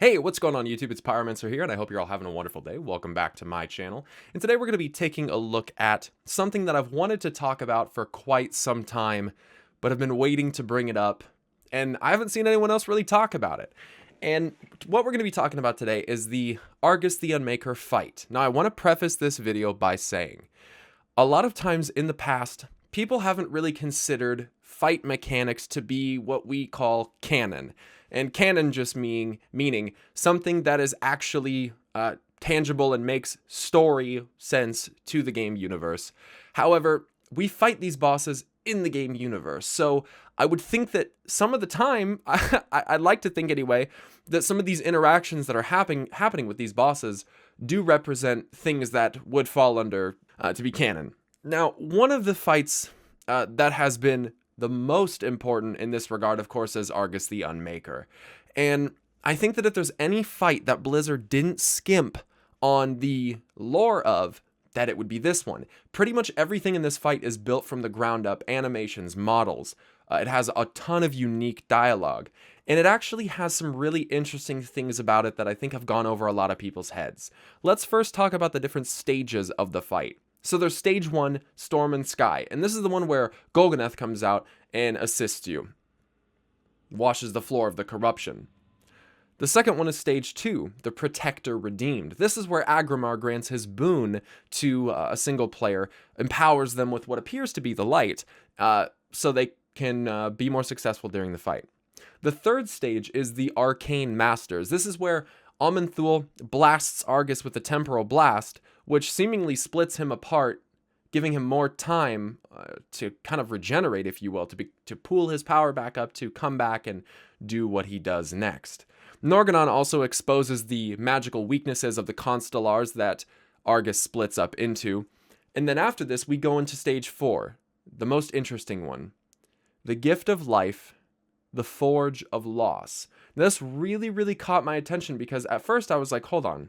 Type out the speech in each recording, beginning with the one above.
Hey, what's going on YouTube? It's Pyromancer here, and I hope you're all having a wonderful day. Welcome back to my channel. And today we're going to be taking a look at something that I've wanted to talk about for quite some time, but have been waiting to bring it up, and I haven't seen anyone else really talk about it. And what we're going to be talking about today is the Argus the Unmaker fight. Now, I want to preface this video by saying, a lot of times in the past, people haven't really considered fight mechanics to be what we call canon. And canon just meaning something that is actually tangible and makes story sense to the game universe. However, we fight these bosses in the game universe. So I would think that some of the time, I'd like to think anyway, that some of these interactions that are happening with these bosses do represent things that would fall under to be canon. Now, one of the fights that has been the most important in this regard, of course, is Argus the Unmaker. And I think that if there's any fight that Blizzard didn't skimp on the lore of, that it would be this one. Pretty much everything in this fight is built from the ground up, animations, models. It has a ton of unique dialogue. And it actually has some really interesting things about it that I think have gone over a lot of people's heads. Let's first talk about the different stages of the fight. So there's stage 1, Storm and Sky, and this is the one where Golganeth comes out and assists you. Washes the floor of the corruption. The second one is stage 2, the Protector Redeemed. This is where Agrimar grants his boon to a single player, empowers them with what appears to be the light, so they can be more successful during the fight. The third stage is the Arcane Masters. This is where aman'thul blasts Argus with a temporal blast, which seemingly splits him apart, giving him more time to kind of regenerate, if you will, to pool his power back up, to come back and do what he does next. Norgannon also exposes the magical weaknesses of the Constellars that Argus splits up into. And then after this, we go into stage 4, the most interesting one. The Gift of Life, the Forge of Loss. Now, this really caught my attention because at first I was like, hold on.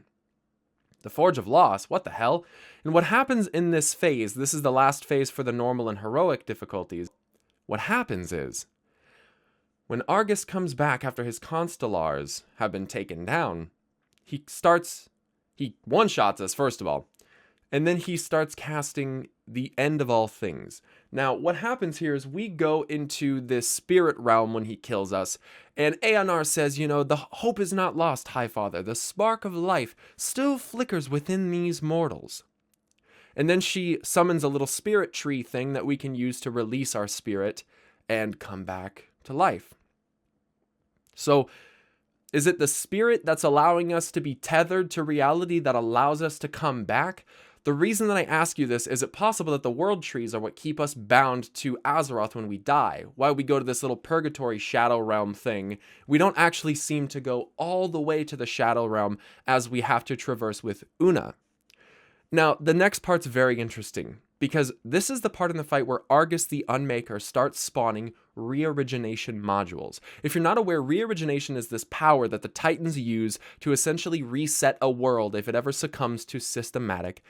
The Forge of Loss, what the hell? And what happens in this phase, this is the last phase for the normal and heroic difficulties, what happens is, when Argus comes back after his Constellars have been taken down, he one-shots us, first of all, and then he starts casting the End of All Things. Now, what happens here is we go into this spirit realm when he kills us, and Eonar says, you know, the hope is not lost, High Father. The spark of life still flickers within these mortals. And then she summons a little spirit tree thing that we can use to release our spirit and come back to life. So, is it the spirit that's allowing us to be tethered to reality that allows us to come back? The reason that I ask you this, is it possible that the world trees are what keep us bound to Azeroth when we die? While we go to this little purgatory shadow realm thing, we don't actually seem to go all the way to the shadow realm as we have to traverse with Una. Now, the next part's very interesting, because this is the part in the fight where Argus the Unmaker starts spawning re-origination modules. If you're not aware, re-origination is this power that the Titans use to essentially reset a world if it ever succumbs to systemic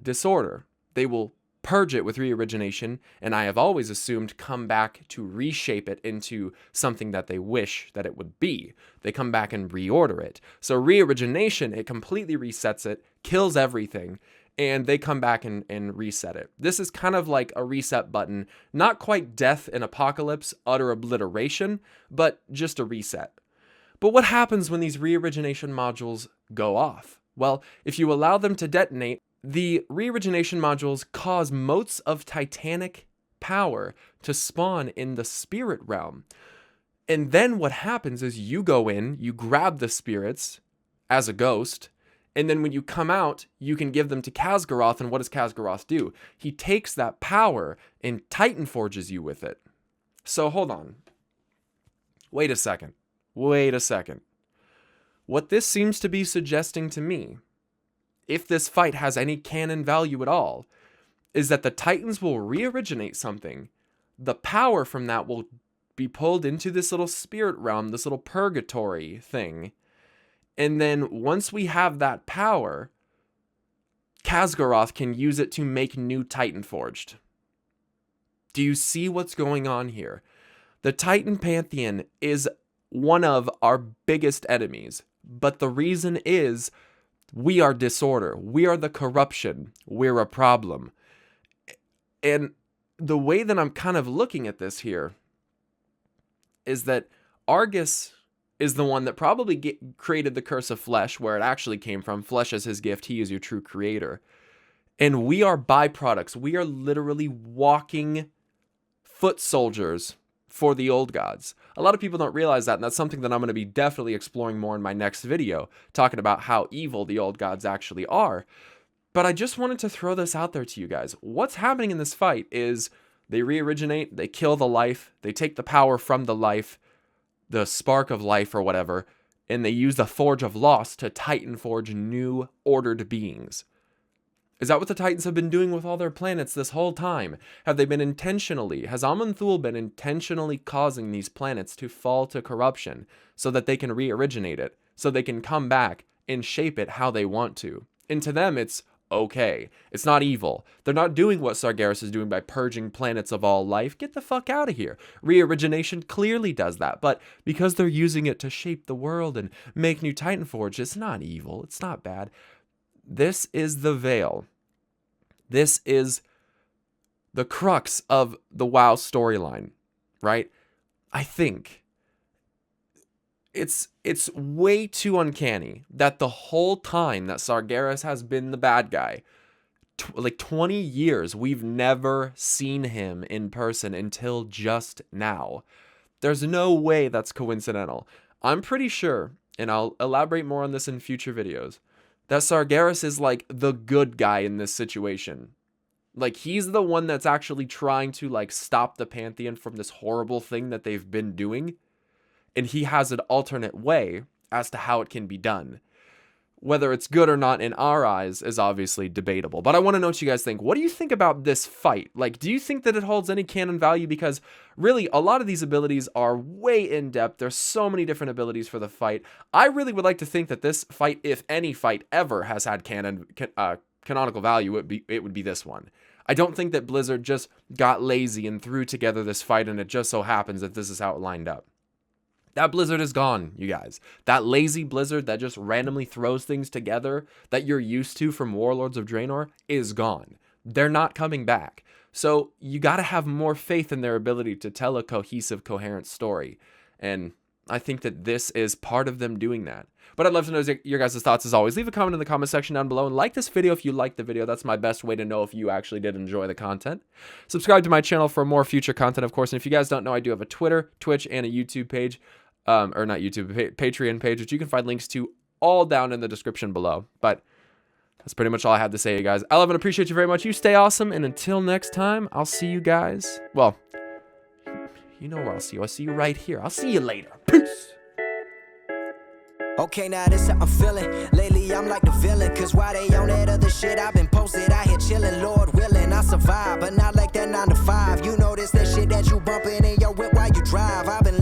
disorder. They will purge it with re-origination, and I have always assumed come back to reshape it into something that they wish that it would be. They come back and reorder it. So re-origination, it completely resets it, kills everything, and they come back and reset it. This is kind of like a reset button, not quite death and apocalypse, utter obliteration, but just a reset. But what happens when these re-origination modules go off? Well, if you allow them to detonate, the re-origination modules cause motes of titanic power to spawn in the spirit realm. And then what happens is you go in, you grab the spirits as a ghost, and then when you come out, you can give them to Khaz'goroth, and what does Khaz'goroth do? He takes that power and Titan forges you with it. So hold on. Wait a second. What this seems to be suggesting to me, if this fight has any canon value at all, is that the Titans will re-originate something. The power from that will be pulled into this little spirit realm, this little purgatory thing. And then once we have that power, Khaz'goroth can use it to make new Titan Forged. Do you see what's going on here? The Titan Pantheon is one of our biggest enemies. But the reason is we are disorder. We are the corruption. We're a problem. And the way that I'm kind of looking at this here is that Argus is the one that probably created the curse of flesh, where it actually came from. Flesh is his gift. He is your true creator. And we are byproducts. We are literally walking foot soldiers for the old gods. A lot of people don't realize that, and that's something that I'm going to be definitely exploring more in my next video, talking about how evil the old gods actually are. But I just wanted to throw this out there to you guys. What's happening in this fight is they re-originate, they kill the life, they take the power from the life, the spark of life or whatever, and they use the Forge of Loss to Titan forge new ordered beings. Is that what the Titans have been doing with all their planets this whole time? Have they been intentionally, has aman'thul been intentionally causing these planets to fall to corruption so that they can re-originate it, so they can come back and shape it how they want to? And to them, it's okay. It's not evil. They're not doing what Sargeras is doing by purging planets of all life. Get the fuck out of here. Re-origination clearly does that, but because they're using it to shape the world and make new Titan Forge, it's not evil. It's not bad. This is the veil. This is the crux of the WoW storyline, right? I think it's way too uncanny that the whole time that Sargeras has been the bad guy, like 20 years, we've never seen him in person until just now. There's no way that's coincidental. I'm pretty sure, and I'll elaborate more on this in future videos, that Sargeras is like the good guy in this situation. Like, he's the one that's actually trying to like stop the Pantheon from this horrible thing that they've been doing. And he has an alternate way as to how it can be done. Whether it's good or not in our eyes is obviously debatable. But I want to know what you guys think. What do you think about this fight? Like, do you think that it holds any canon value? Because really, a lot of these abilities are way in depth. There's so many different abilities for the fight. I really would like to think that this fight, if any fight ever has had canonical value, it would be this one. I don't think that Blizzard just got lazy and threw together this fight and it just so happens that this is how it lined up. That Blizzard is gone, you guys. That lazy Blizzard that just randomly throws things together that you're used to from Warlords of Draenor is gone. They're not coming back. So you got to have more faith in their ability to tell a cohesive, coherent story. And I think that this is part of them doing that. But I'd love to know your guys' thoughts as always. Leave a comment in the comment section down below and like this video if you liked the video. That's my best way to know if you actually did enjoy the content. Subscribe to my channel for more future content, of course. And if you guys don't know, I do have a Twitter, Twitch, and a YouTube page. Or not YouTube, Patreon page, which you can find links to all down in the description below. But that's pretty much all I have to say, you guys. I love and appreciate you very much. You stay awesome. And until next time, I'll see you guys. Well, you know where I'll see you. I'll see you right here. I'll see you later. Peace. Okay, now this how I'm feeling. Lately I'm like the villain, cause while they on that other shit, I've been posted out here chilling. Lord willing, I survive, but not like that 9 to 5. You know this, that shit that you bumping in your whip while you drive. I've been